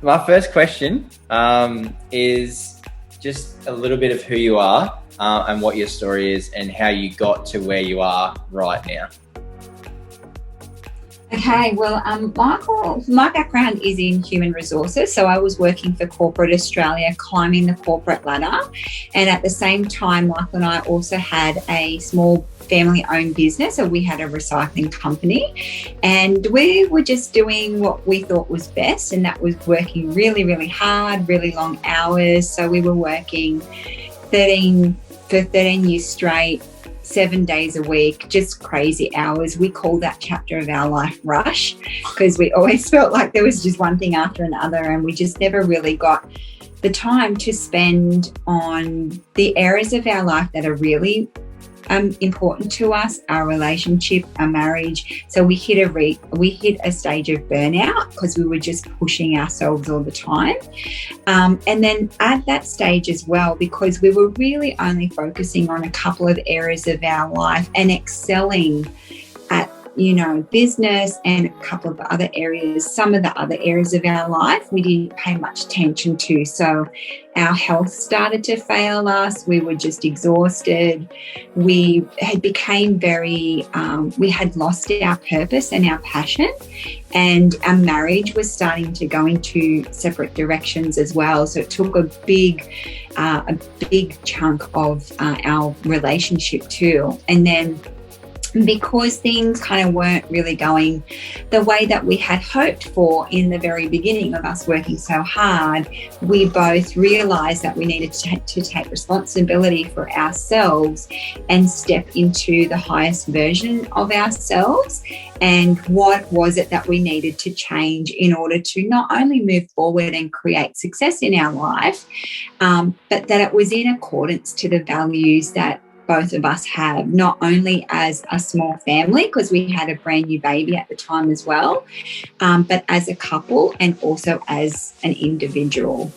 My first question is just a little bit of who you are and what your story is and how you got to where you are right now. Okay, well, my background is in human resources. So I was working for corporate Australia, climbing the corporate ladder. And at the same time, Michael and I also had a small family-owned business. So we had a recycling company and we were just doing what we thought was best. And that was working really, really hard, really long hours. So we were working 13 years straight, 7 days a week, just crazy hours. We call that chapter of our life rush because we always felt like there was just one thing after another and we just never really got the time to spend on the areas of our life that are really important to us, our relationship, our marriage. So we hit a stage of burnout because we were just pushing ourselves all the time. And then at that stage as well, because we were really only focusing on a couple of areas of our life and excelling at, business and a couple of other areas, some of the other areas of our life we didn't pay much attention to. So our health started to fail us. We were just exhausted. We had we had lost our purpose and our passion, and our marriage was starting to go into separate directions as well. So it took a big chunk of our relationship too. And then because things kind of weren't really going the way that we had hoped for in the very beginning of us working so hard, we both realised that we needed to take responsibility for ourselves and step into the highest version of ourselves. And what was it that we needed to change in order to not only move forward and create success in our life, but that it was in accordance to the values that both of us have, not only as a small family, because we had a brand new baby at the time as well, but as a couple and also as an individual.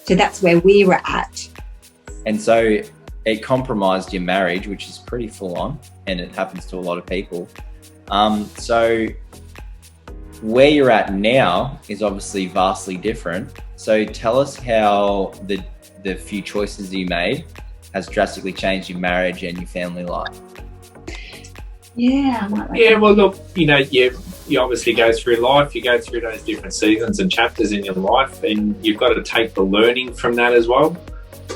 So that's where we were at. And so it compromised your marriage, which is pretty full on, and it happens to a lot of people. So where you're at now is obviously vastly different. So tell us how the few choices you made has drastically changed your marriage and your family life. Yeah. Well, look, you obviously go through life, you go through those different seasons and chapters in your life, and you've got to take the learning from that as well.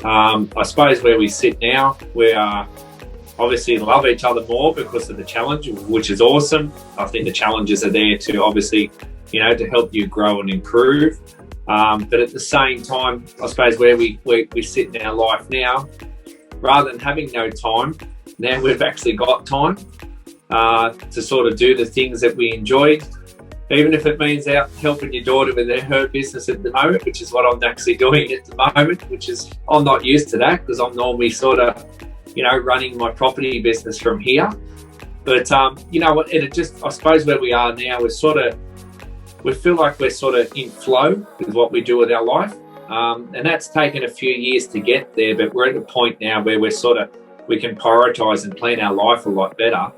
I suppose where we sit now, we are obviously love each other more because of the challenge, which is awesome. I think the challenges are there to obviously, to help you grow and improve. But at the same time, I suppose where we sit in our life now, rather than having no time, now we've actually got time to sort of do the things that we enjoy, even if it means out helping your daughter with her business at the moment, which is what I'm actually doing at the moment, which is, I'm not used to that because I'm normally sort of, running my property business from here. But, what, I suppose where we are now is we feel like we're sort of in flow with what we do with our life. And that's taken a few years to get there, but we're at a point now where we can prioritise and plan our life a lot better.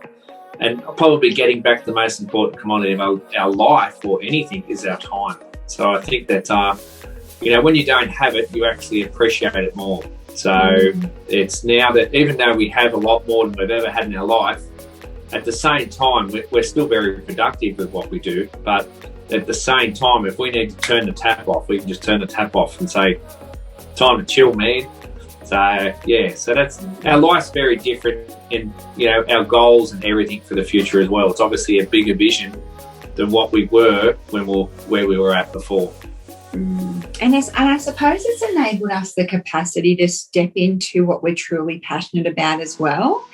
And probably getting back to the most important commodity of our life or anything is our time. So I think that, when you don't have it, you actually appreciate it more. So it's now that even though we have a lot more than we've ever had in our life, at the same time, we're still very productive with what we do, but at the same time, if we need to turn the tap off, we can just turn the tap off and say, time to chill, man. So that's, our life's very different in, our goals and everything for the future as well. It's obviously a bigger vision than what we were where we were at before. And I suppose it's enabled us the capacity to step into what we're truly passionate about as well.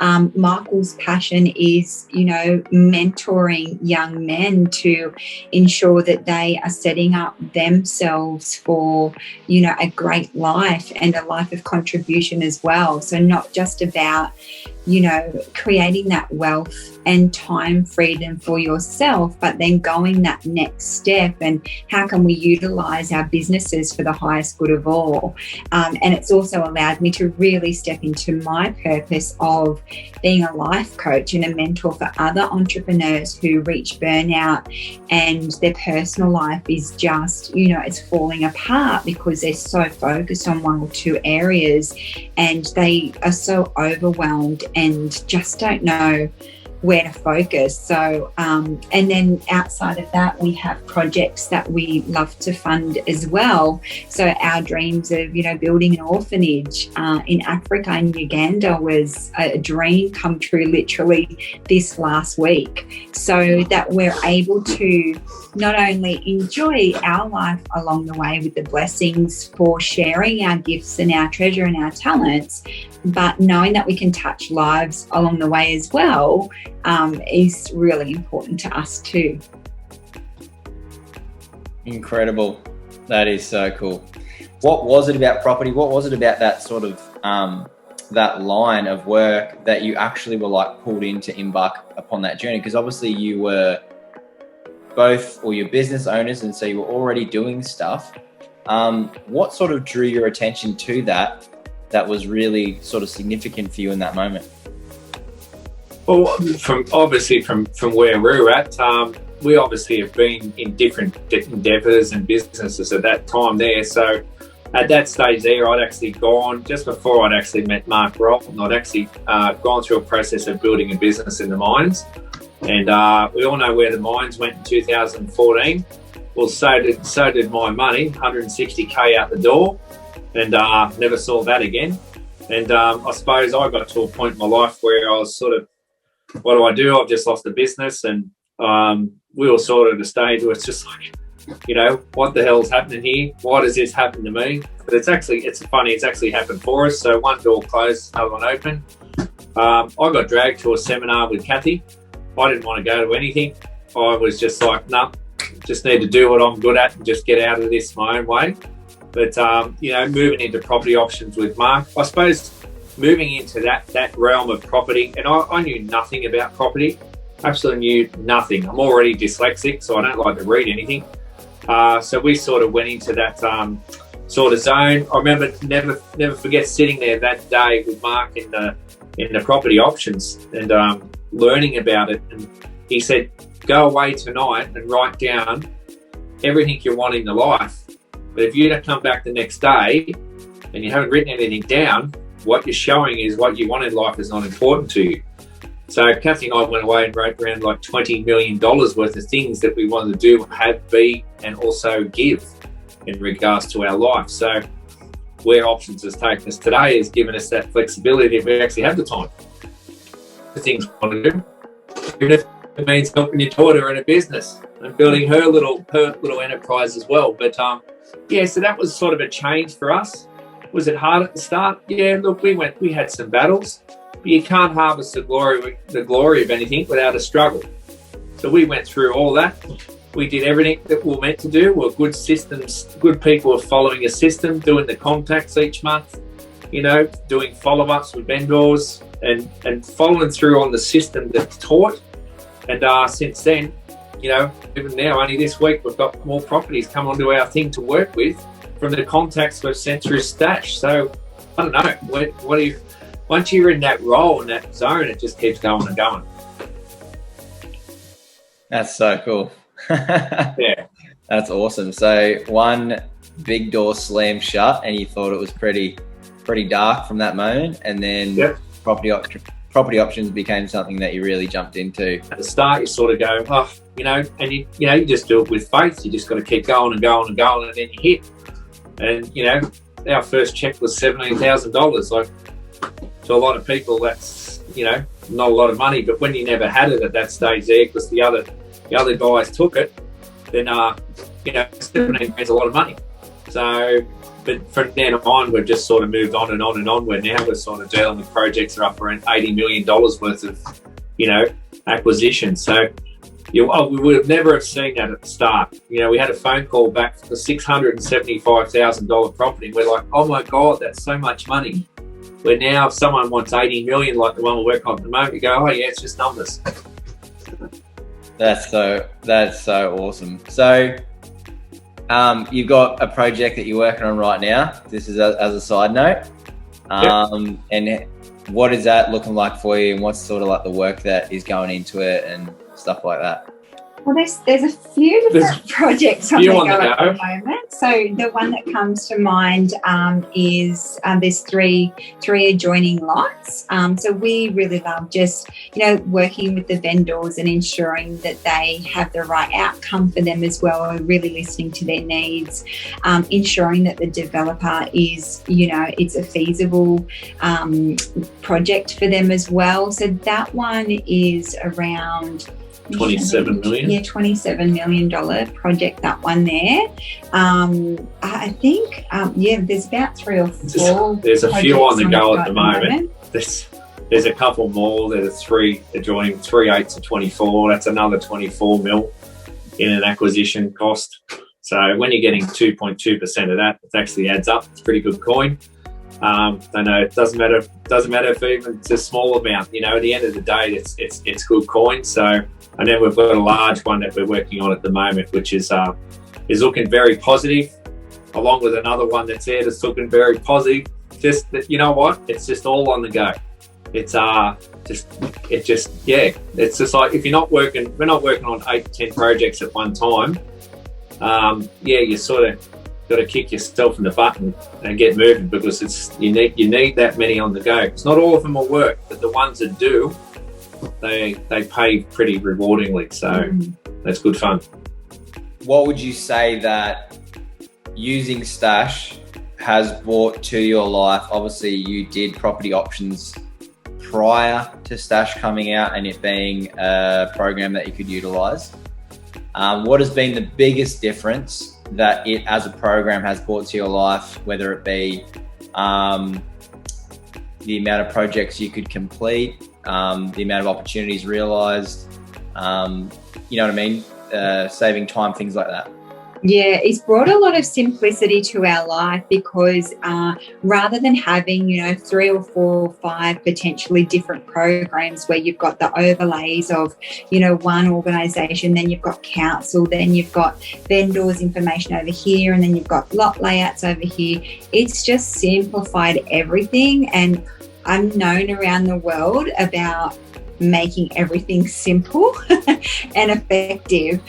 Michael's passion is, mentoring young men to ensure that they are setting up themselves for, a great life and a life of contribution as well. So not just about, creating that wealth and time freedom for yourself, but then going that next step and how can we utilize utilize our businesses for the highest good of all. And it's also allowed me to really step into my purpose of being a life coach and a mentor for other entrepreneurs who reach burnout and their personal life is just, it's falling apart because they're so focused on one or two areas and they are so overwhelmed and just don't know where to focus. So, and then outside of that, we have projects that we love to fund as well. So our dreams of, building an orphanage in Africa and Uganda was a dream come true literally this last week. So that we're able to not only enjoy our life along the way with the blessings for sharing our gifts and our treasure and our talents, but knowing that we can touch lives along the way as well is really important to us too. Incredible. That is so cool. What was it about property? What was it about that sort of that line of work that you actually were like pulled in to embark upon that journey? Because obviously you were both, or you're business owners, and so you were already doing stuff. What sort of drew your attention to that was really sort of significant for you in that moment? Well, from where we're at, we obviously have been in different endeavours and businesses at that time there. So at that stage there, I'd actually gone, just before I'd actually met Mark Rolton, I'd actually gone through a process of building a business in the mines. And we all know where the mines went in 2014. Well, so did my money, 160K out the door, and never saw that again. And I suppose I got to a point in my life where I was sort of, what do? I've just lost the business, and we were sort of at a stage where it's just like, what the hell's happening here? Why does this happen to me? But it's funny, it's actually happened for us. So one door closed, another one open. I got dragged to a seminar with Kathy. I didn't want to go to anything. I was just like, nah, just need to do what I'm good at and just get out of this my own way. But, moving into property options with Mark, I suppose moving into that realm of property, and I knew nothing about property, absolutely knew nothing. I'm already dyslexic, so I don't like to read anything. So we sort of went into that sort of zone. I remember never forget sitting there that day with Mark in the property options and learning about it. And he said, go away tonight and write down everything you want in your life. But if you don't come back the next day and you haven't written anything down, what you're showing is what you want in life is not important to you. So Kathy and I went away and wrote around like $20 million worth of things that we wanted to do, have, be, and also give in regards to our life. So where Options has taken us today has given us that flexibility if we actually have the time. The things we want to do, even if it means helping your daughter in a business and building her little enterprise as well. But so that was sort of a change for us. Was it hard at the start? Yeah, look, we had some battles, but you can't harvest the glory of anything without a struggle. So we went through all that. We did everything that we were meant to do. We're good systems, good people are following a system, doing the contacts each month, doing follow-ups with vendors and following through on the system that's taught. And since then, even now, only this week, we've got more properties come onto our thing to work with from the contacts we've sent through Stash. So I don't know, once you're in that role, in that zone, it just keeps going and going. That's so cool. Yeah. That's awesome. So one big door slammed shut and you thought it was pretty dark from that moment, and then property options became something that you really jumped into. At the start, you sort of go, and you just do it with faith. You just got to keep going and going and going, and then you hit. And our first check was $17,000. Like, to a lot of people, that's not a lot of money. But when you never had it at that stage there, because the other guys took it, then 17 is a lot of money. So, but from then on, we've just sort of moved on and on and on. Where now we're sort of dealing with projects that are up around $80 million worth of, acquisition. So, we would have never have seen that at the start. We had a phone call back for $675,000 property. We're like, oh my God, that's so much money. Where now if someone wants 80 million, like the one we're working on at the moment, you go, oh yeah, it's just numbers. That's so awesome. So You've got a project that you're working on right now. This is as a side note. And what is that looking like for you, and what's sort of like the work that is going into it and stuff like that? Well, there's a few different projects on the go at the moment. So the one that comes to mind is there's three adjoining lots. So we really love just, working with the vendors and ensuring that they have the right outcome for them as well, and really listening to their needs, ensuring that the developer is, it's a feasible project for them as well. So that one is around 27 million. Yeah, $27 million project, that one there. I think, there's about 3 or 4. There's a few on the go at the moment. There's a couple more. There's 3 adjoining, 3 8s of 24. That's another 24 mil in an acquisition cost. So when you're getting 2.2% of that, it actually adds up. It's pretty good coin. I know it doesn't matter if even it's a small amount. At the end of the day, it's good coin. So, and then we've got a large one that we're working on at the moment, which is looking very positive, along with another one that's there that's looking very positive. Just that, it's just all on the go. It's just like, if we're not working on 8 to 10 projects at one time. You sort of got to kick yourself in the butt and get moving, because you need that many on the go. It's not all of them will work, but the ones that do, they pay pretty rewardingly. So that's good fun. What would you say that using Stash has brought to your life? Obviously, you did property options prior to Stash coming out and it being a program that you could utilize. What has been the biggest difference that it as a program has brought to your life, whether it be the amount of projects you could complete, the amount of opportunities realized, you know what I mean? Saving time, things like that. Yeah, it's brought a lot of simplicity to our life, because rather than having, 3 or 4 or 5 potentially different programs where you've got the overlays of, one organisation, then you've got council, then you've got vendors information over here, and then you've got lot layouts over here. It's just simplified everything, and I'm known around the world about making everything simple and effective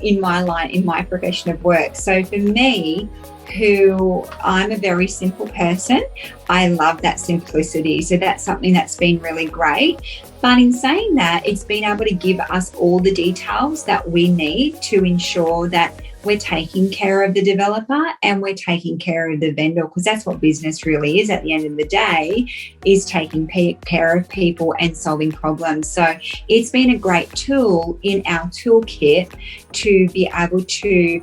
in my profession of work. So for me, who I'm a very simple person, I love that simplicity. So that's something that's been really great. But in saying that, it's been able to give us all the details that we need to ensure that we're taking care of the developer and we're taking care of the vendor, because that's what business really is at the end of the day, is taking care of people and solving problems. So it's been a great tool in our toolkit to be able to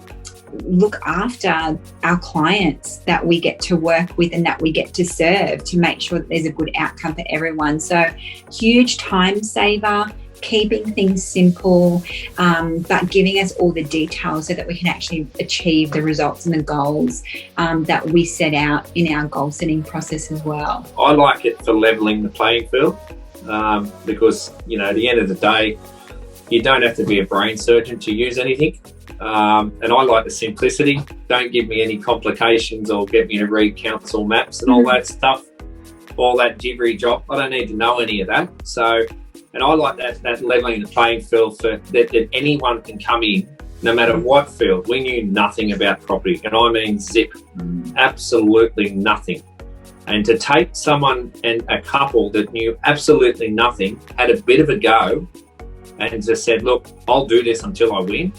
look after our clients that we get to work with and that we get to serve, to make sure that there's a good outcome for everyone. So huge time saver, keeping things simple, but giving us all the details so that we can actually achieve the results and the goals that we set out in our goal setting process as well. I like it for levelling the playing field, because, at the end of the day, you don't have to be a brain surgeon to use anything. And I like the simplicity. Don't give me any complications or get me to read council maps and all that stuff, all that jibbery job. I don't need to know any of that. So, and I like that levelling the playing field for that anyone can come in, no matter what field. We knew nothing about property, and I mean zip, absolutely nothing. And to take someone and a couple that knew absolutely nothing, had a bit of a go, and just said, look, I'll do this until I win.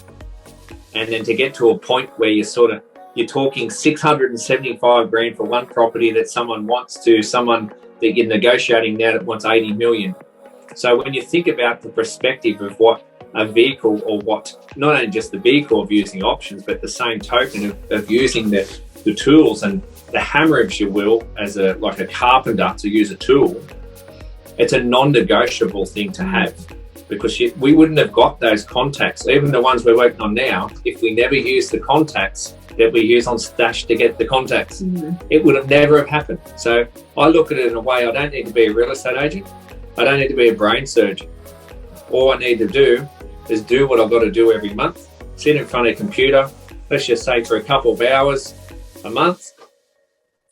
And then to get to a point where you're talking 675 grand for one property that someone that you're negotiating now that wants 80 million. So when you think about the perspective of what a vehicle, or what, not only just the vehicle of using options, but the same token of using the tools and the hammer, if you will, as like a carpenter to use a tool, it's a non-negotiable thing to have. Because we wouldn't have got those contacts, even the ones we're working on now, if we never used the contacts that we use on Stash to get the contacts. It would have never have happened. So I look at it in a way, I don't need to be a real estate agent. I don't need to be a brain surgeon. All I need to do is do what I've got to do every month, sit in front of a computer. let's just say for a couple of hours a month,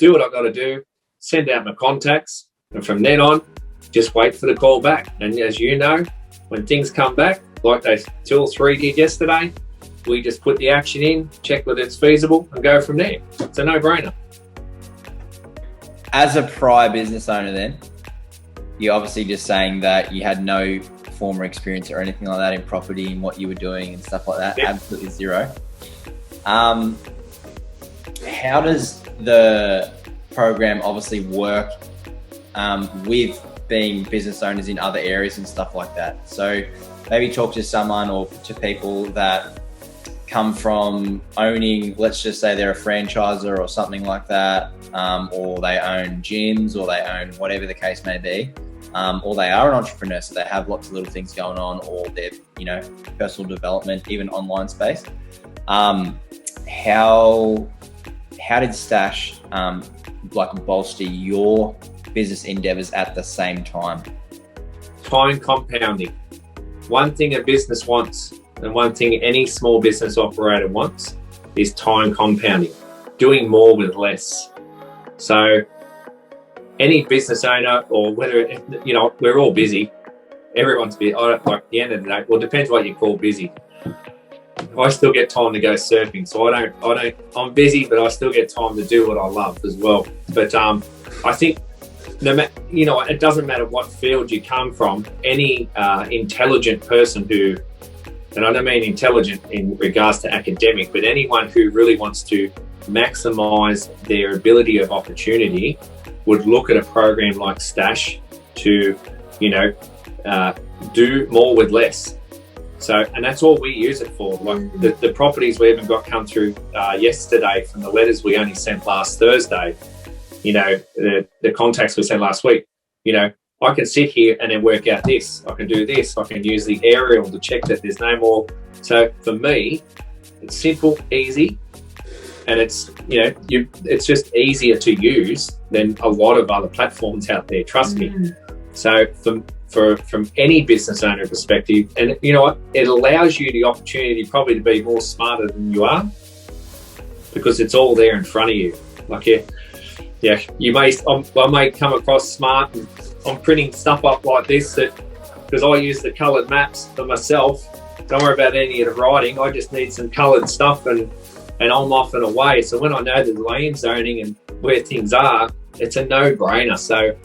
do what I've got to do, send out my contacts, and from then on, just wait for the call back. And as you know, when things come back, like those 2 or 3 did yesterday, we just put the action in, check whether it's feasible, and go from there. It's a no-brainer. As a prior business owner then, you're obviously just saying that you had no former experience or anything like that in property and what you were doing and stuff like that. Yep. Absolutely zero. How does the program obviously work with being business owners in other areas and stuff like that? So maybe talk to someone or to people that come from owning, let's just say they're a franchisor or something like that, or they own gyms, or they own whatever the case may be, or they are an entrepreneur, so they have lots of little things going on, or they're, personal development, even online space. How did Stash bolster your business endeavors at the same time? Time compounding. One thing a business wants, and one thing any small business operator wants, is time compounding, doing more with less. So any business owner, or whether, we're all busy, everyone's busy. Like at the end of the day, well, it depends what you call busy. I still get time to go surfing, so I'm busy, but I still get time to do what I love as well. But I think it doesn't matter what field you come from, any intelligent person who, and I don't mean intelligent in regards to academic, but anyone who really wants to maximize their ability of opportunity would look at a program like Stash to, do more with less. So, and that's all we use it for. Like the properties we even got come through yesterday from the letters we only sent last Thursday, the contacts we sent last week, I can sit here and then work out this. I can do this. I can use the aerial to check that there's no more. So for me, it's simple, easy, and it's it's just easier to use than a lot of other platforms out there. Trust me. So from any business owner perspective, and you know what, it allows you the opportunity probably to be more smarter than you are, because it's all there in front of you. Like I may come across smart, and I'm printing stuff up like this because I use the coloured maps for myself. Don't worry about any of the writing. I just need some coloured stuff and I'm off and away. So when I know the land zoning and where things are, it's a no-brainer. So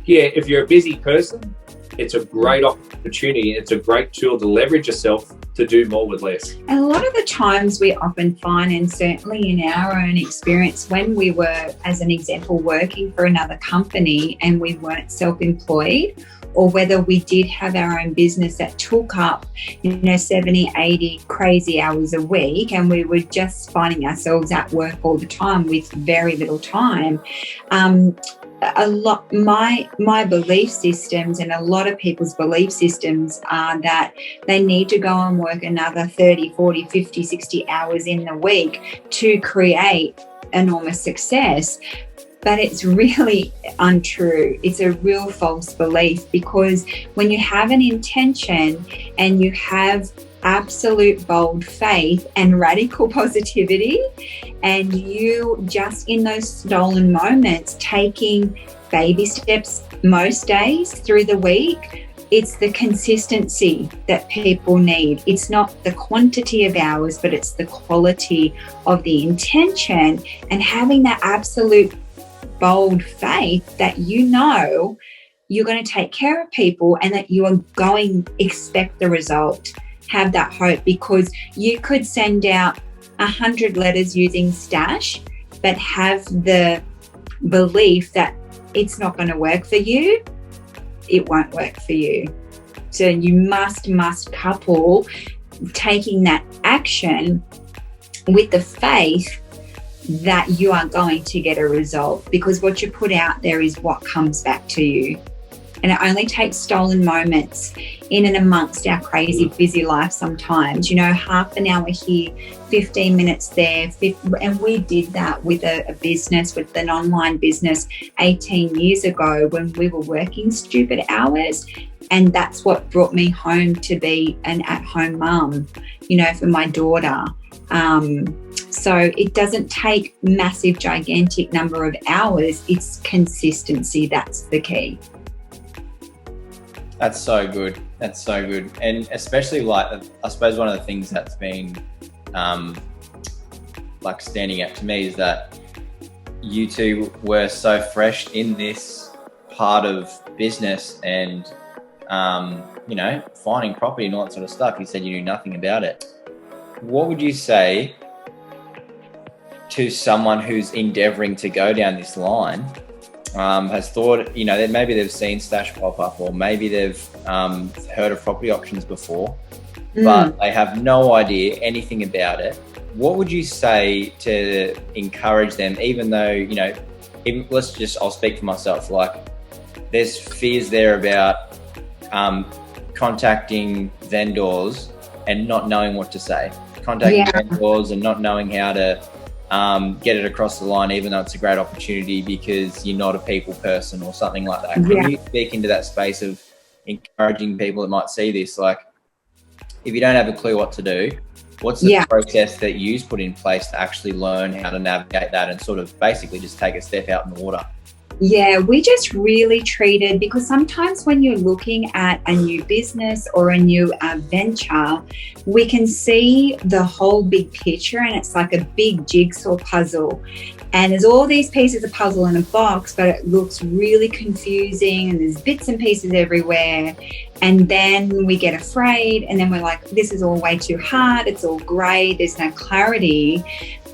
yeah, if you're a busy person, it's a great opportunity. It's a great tool to leverage yourself to do more with less. And a lot of the times we often find, and certainly in our own experience, when we were, as an example, working for another company and we weren't self-employed, or whether we did have our own business that took up 70, 80 crazy hours a week, and we were just finding ourselves at work all the time with very little time. My belief systems, and a lot of people's belief systems, are that they need to go and work another 30, 40, 50, 60 hours in the week to create enormous success. But it's really untrue. It's a real false belief, because when you have an intention and you have absolute bold faith and radical positivity, and you just in those stolen moments taking baby steps most days through the week, it's the consistency that people need. It's not the quantity of hours, but it's the quality of the intention, and having that absolute bold faith that you're going to take care of people and that you are going to expect the result. Have that hope, because you could send out 100 letters using Stash, but have the belief that it's not going to work for you. It won't work for you. So you must couple taking that action with the faith that you are going to get a result, because what you put out there is what comes back to you. And it only takes stolen moments in and amongst our crazy busy life sometimes, half an hour here, 15 minutes there. And we did that with a business, with an online business 18 years ago, when we were working stupid hours. And that's what brought me home to be an at-home mum, for my daughter. So it doesn't take massive, gigantic number of hours. It's consistency. That's the key. That's so good. That's so good. And especially like, I suppose one of the things that's been like standing out to me is that you two were so fresh in this part of business and, you know, finding property and all that sort of stuff. You said you knew nothing about it. What would you say to someone who's endeavoring to go down this line, has thought, you know, that maybe they've seen Stash pop up, or maybe they've heard of property options before, but they have no idea anything about it? What would you say to encourage them, even though, you know, even, I'll speak for myself, like there's fears there about contacting vendors and not knowing what to say, contacting vendors and not knowing how to get it across the line, even though it's a great opportunity because you're not a people person or something like that. Can you speak into that space of encouraging people that might see this? Like, if you don't have a clue what to do, what's the process that you put in place to actually learn how to navigate that and sort of basically just take a step out in the water? Yeah, we just really treated, because sometimes when you're looking at a new business or a new venture, we can see the whole big picture and it's like a big jigsaw puzzle. And there's all these pieces of puzzle in a box, but it looks really confusing and there's bits and pieces everywhere. And then we get afraid and then we're like, this is all way too hard. It's all grey. There's no clarity.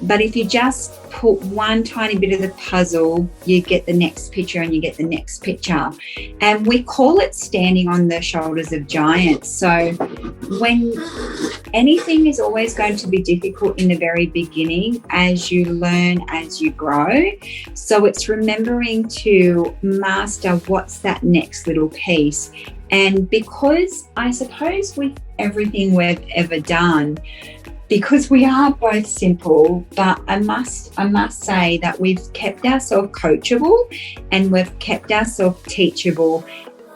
But if you just put one tiny bit of the puzzle, you get the next picture and you get the next picture. And we call it standing on the shoulders of giants. So when anything is always going to be difficult in the very beginning as you learn, as you grow. So it's remembering to master what's that next little piece. And because I suppose with everything we've ever done, because we are both simple, but I must say that we've kept ourselves coachable and we've kept ourselves teachable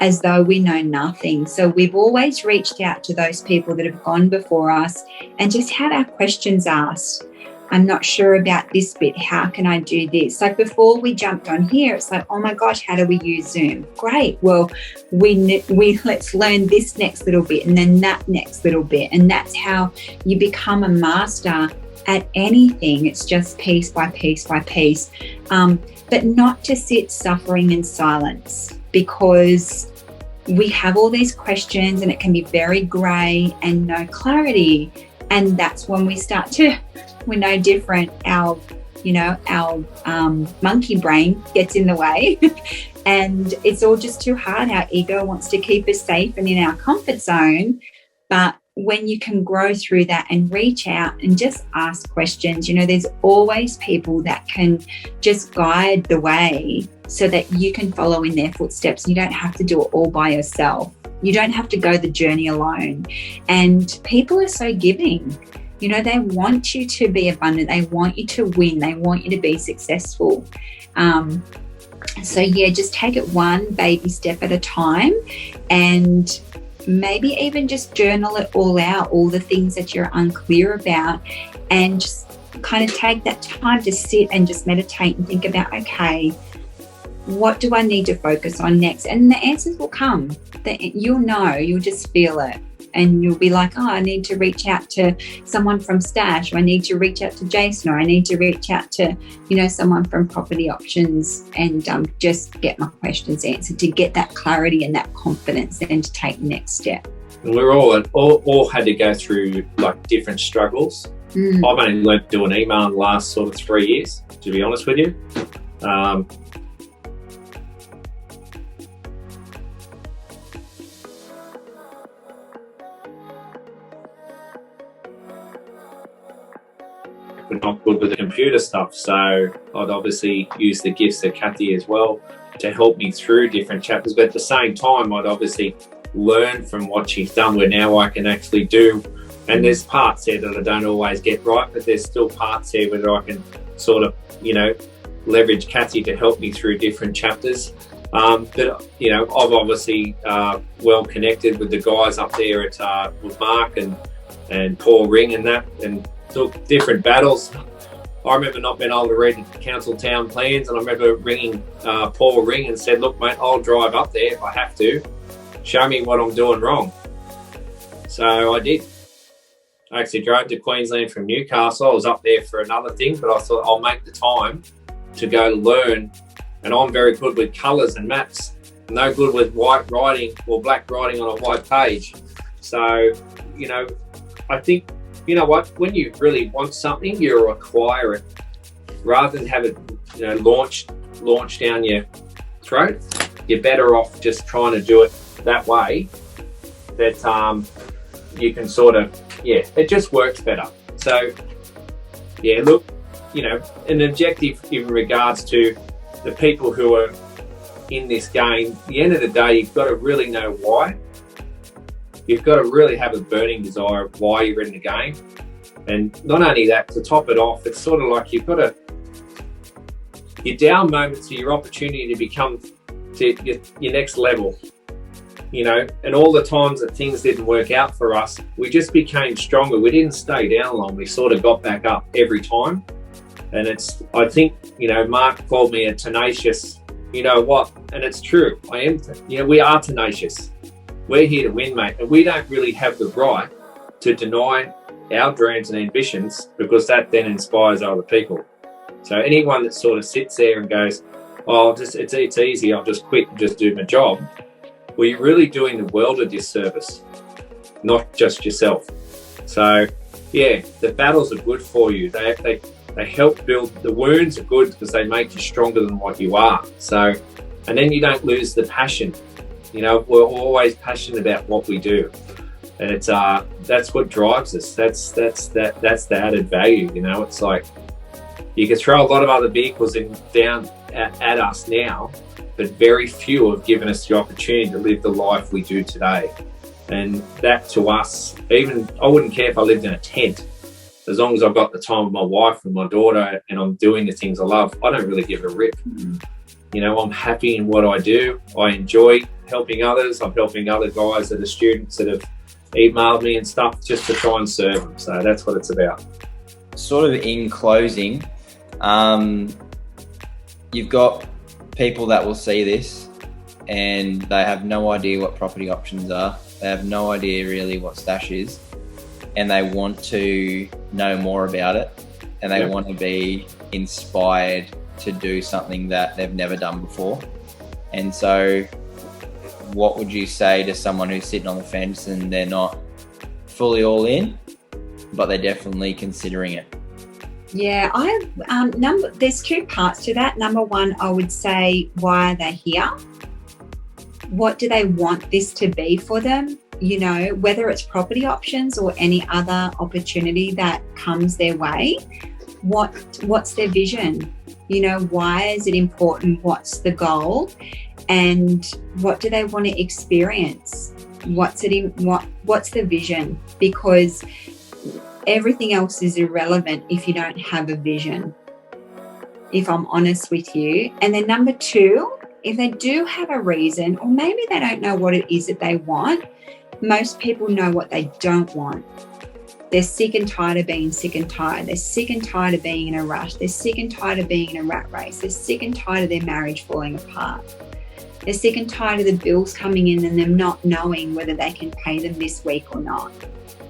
as though we know nothing. So we've always reached out to those people that have gone before us and just had our questions asked. I'm not sure about this bit. How can I do this? Like before we jumped on here, it's like, oh my gosh, how do we use Zoom? Great. Well, we let's learn this next little bit and then that next little bit. And that's how you become a master at anything. It's just piece by piece by piece. But not to sit suffering in silence, because we have all these questions and it can be very grey and no clarity. And that's when we're no different. Our monkey brain gets in the way and it's all just too hard. Our ego wants to keep us safe and in our comfort zone. But when you can grow through that and reach out and just ask questions, you know, there's always people that can just guide the way so that you can follow in their footsteps. You don't have to do it all by yourself. You don't have to go the journey alone. And people are so giving. You know, they want you to be abundant. They want you to win. They want you to be successful. So yeah, just take it one baby step at a time, and maybe even just journal it all out, all the things that you're unclear about, and just kind of take that time to sit and just meditate and think about, okay, what do I need to focus on next? And the answers will come. You'll know, you'll just feel it. And you'll be like, oh, I need to reach out to someone from Stash, or I need to reach out to Jason, or I need to reach out to, you know, someone from Property Options and just get my questions answered, to get that clarity and that confidence and to take the next step. We're all had to go through like different struggles. I've only learned to do an email in the last sort of 3 years, to be honest with you. We're not good with the computer stuff, so I'd obviously use the gifts of Kathy as well to help me through different chapters. But at the same time, I'd obviously learn from what she's done, where now I can actually do, and there's parts there that I don't always get right, but there's still parts there where I can sort of, you know, leverage Kathy to help me through different chapters. But, you know, I've obviously well connected with the guys up there at with Mark and Paul Ring and that, and took different battles. I remember not being able to read council town plans, and I remember ringing Paul Ring and said, look, mate, I'll drive up there if I have to. Show me what I'm doing wrong. So I did. I actually drove to Queensland from Newcastle. I was up there for another thing, but I thought I'll make the time to go learn. And I'm very good with colours and maps. No good with white writing or black writing on a white page. So, you know, I think, you know what, when you really want something, you acquire it rather than have it, you know, launched down your throat. You're better off just trying to do it that way, that you can sort of, it just works better. So, yeah, look, you know, an objective in regards to the people who are in this game, at the end of the day, you've got to really know why. You've got to really have a burning desire of why you're in the game. And not only that, to top it off, it's sort of like you've got to, your down moments are your opportunity to become to your next level, you know, and all the times that things didn't work out for us, we just became stronger. We didn't stay down long. We sort of got back up every time. And it's, I think, you know, Mark called me a tenacious, you know what, and it's true. I am, you know, we are tenacious. We're here to win, mate. And we don't really have the right to deny our dreams and ambitions, because that then inspires other people. So anyone that sort of sits there and goes, oh, it's easy, I'll just quit and just do my job. Well, you're really doing the world a disservice, not just yourself. So, yeah, the battles are good for you. They help build, the wounds are good because they make you stronger than what you are. So, and then you don't lose the passion. You know, we're always passionate about what we do. And it's that's what drives us. That's the added value, you know. It's like you can throw a lot of other vehicles down at us now, but very few have given us the opportunity to live the life we do today. And that to us, even I wouldn't care if I lived in a tent, as long as I've got the time with my wife and my daughter and I'm doing the things I love. I don't really give a rip. You know, I'm happy in what I do. I enjoy helping others. I'm helping other guys that are students that have emailed me and stuff just to try and serve them. So that's what it's about. Sort of in closing, you've got people that will see this and they have no idea what property options are. They have no idea really what Stash is, and they want to know more about it, and they want to be inspired to do something that they've never done before. And so what would you say to someone who's sitting on the fence and they're not fully all in, but they're definitely considering it? Yeah, there's two parts to that. Number one, I would say, why are they here? What do they want this to be for them? You know, whether it's property options or any other opportunity that comes their way, what's their vision? You know, why is it important? What's the goal? And what do they want to experience? What's the vision? Because everything else is irrelevant if you don't have a vision, if I'm honest with you. And then number two, if they do have a reason, or maybe they don't know what it is that they want, most people know what they don't want. They're sick and tired of being sick and tired. They're sick and tired of being in a rush. They're sick and tired of being in a rat race. They're sick and tired of their marriage falling apart. They're sick and tired of the bills coming in and them not knowing whether they can pay them this week or not.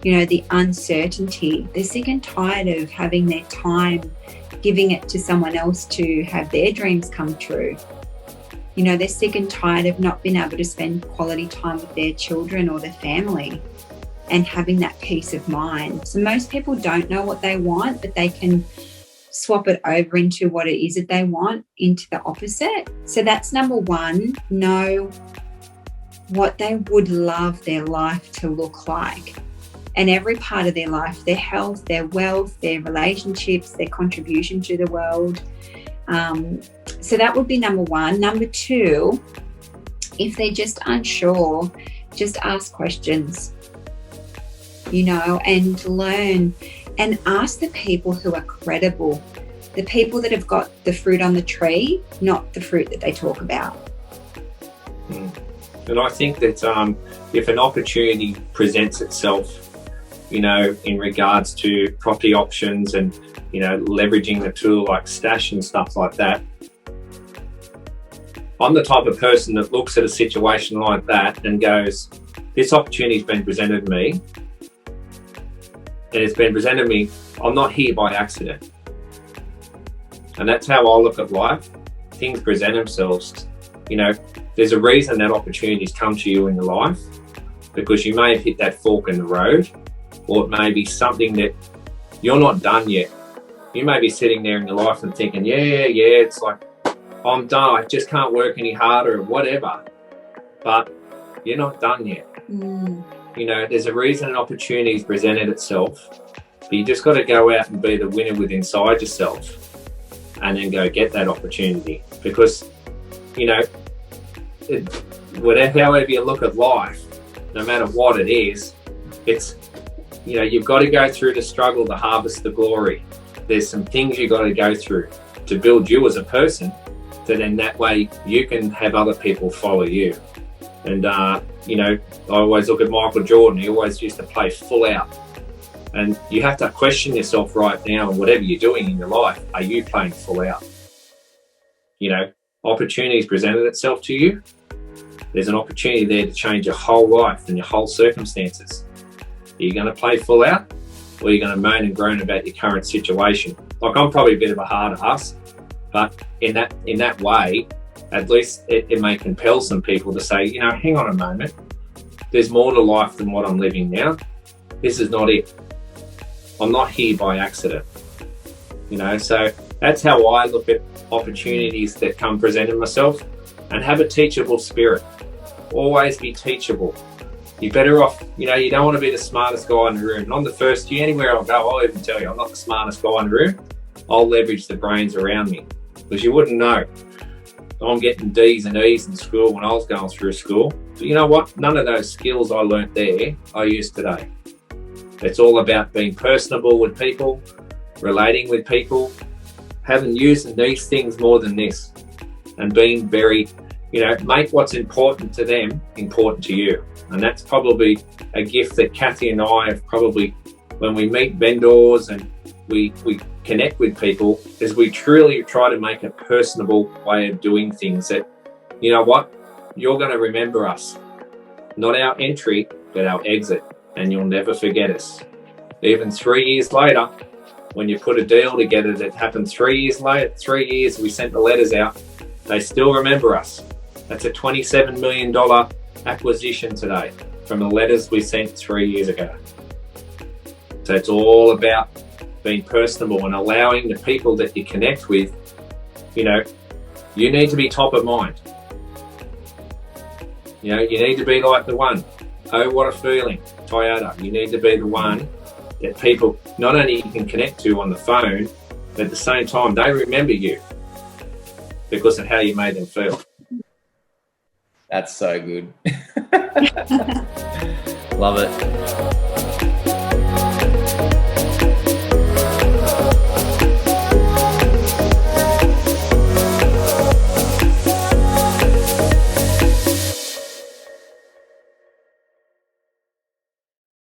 You know, the uncertainty. They're sick and tired of having their time, giving it to someone else to have their dreams come true. You know, they're sick and tired of not being able to spend quality time with their children or their family and having that peace of mind. So most people don't know what they want, but they can swap it over into what it is that they want, into the opposite. So that's number one, know what they would love their life to look like. And every part of their life, their health, their wealth, their relationships, their contribution to the world. So that would be number one. Number two, if they're just unsure, just ask questions, you know, and learn and ask the people who are credible, the people that have got the fruit on the tree, not the fruit that they talk about. And I think that if an opportunity presents itself you know, in regards to property options and, you know, leveraging the tool like Stash and stuff like that. I'm the type of person that looks at a situation like that and goes, this opportunity's been presented to me, and it's been presented to me. I'm not here by accident. And that's how I look at life. Things present themselves. You know, there's a reason that opportunities come to you in your life, because you may have hit that fork in the road, or it may be something that you're not done yet. You may be sitting there in your life and thinking, yeah, it's like, I'm done, I just can't work any harder or whatever. But you're not done yet. You know, there's a reason an opportunity's presented itself, but you just got to go out and be the winner within inside yourself, and then go get that opportunity. Because, you know, however you look at life, no matter what it is, it's, you know, you've got to go through the struggle to harvest the glory. There's some things you've got to go through to build you as a person, so then that way you can have other people follow you. And, you know, I always look at Michael Jordan. He always used to play full out. And you have to question yourself right now, and whatever you're doing in your life, are you playing full out? You know, opportunities presented itself to you. There's an opportunity there to change your whole life and your whole circumstances. Are you going to play full out, or are you going to moan and groan about your current situation? Like, I'm probably a bit of a hard ass, but in that way, at least it may compel some people to say, you know, hang on a moment, there's more to life than what I'm living now. This is not it. I'm not here by accident. You know, so that's how I look at opportunities that come presenting myself, and have a teachable spirit. Always be teachable. You're better off, you know, you don't want to be the smartest guy in the room. And on the first year, anywhere I'll go, I'll even tell you, I'm not the smartest guy in the room. I'll leverage the brains around me, because you wouldn't know. I'm getting D's and E's in school when I was going through school. But you know what? None of those skills I learnt there, I use today. It's all about being personable with people, relating with people, using these things more than this, and being very, you know, make what's important to them important to you. And that's probably a gift that Kathy and I have probably, when we meet vendors and we connect with people, is we truly try to make a personable way of doing things that, you know what, you're going to remember us. Not our entry, but our exit. And you'll never forget us. Even 3 years later, when you put a deal together that happened 3 years later, 3 years we sent the letters out, they still remember us. That's a $27 million acquisition today from the letters we sent 3 years ago. So it's all about being personable and allowing the people that you connect with, you know, you need to be top of mind. You know, you need to be like the one. Oh, what a feeling, Toyota. You need to be the one that people not only can connect to on the phone, but at the same time, they remember you because of how you made them feel. That's so good. Love it.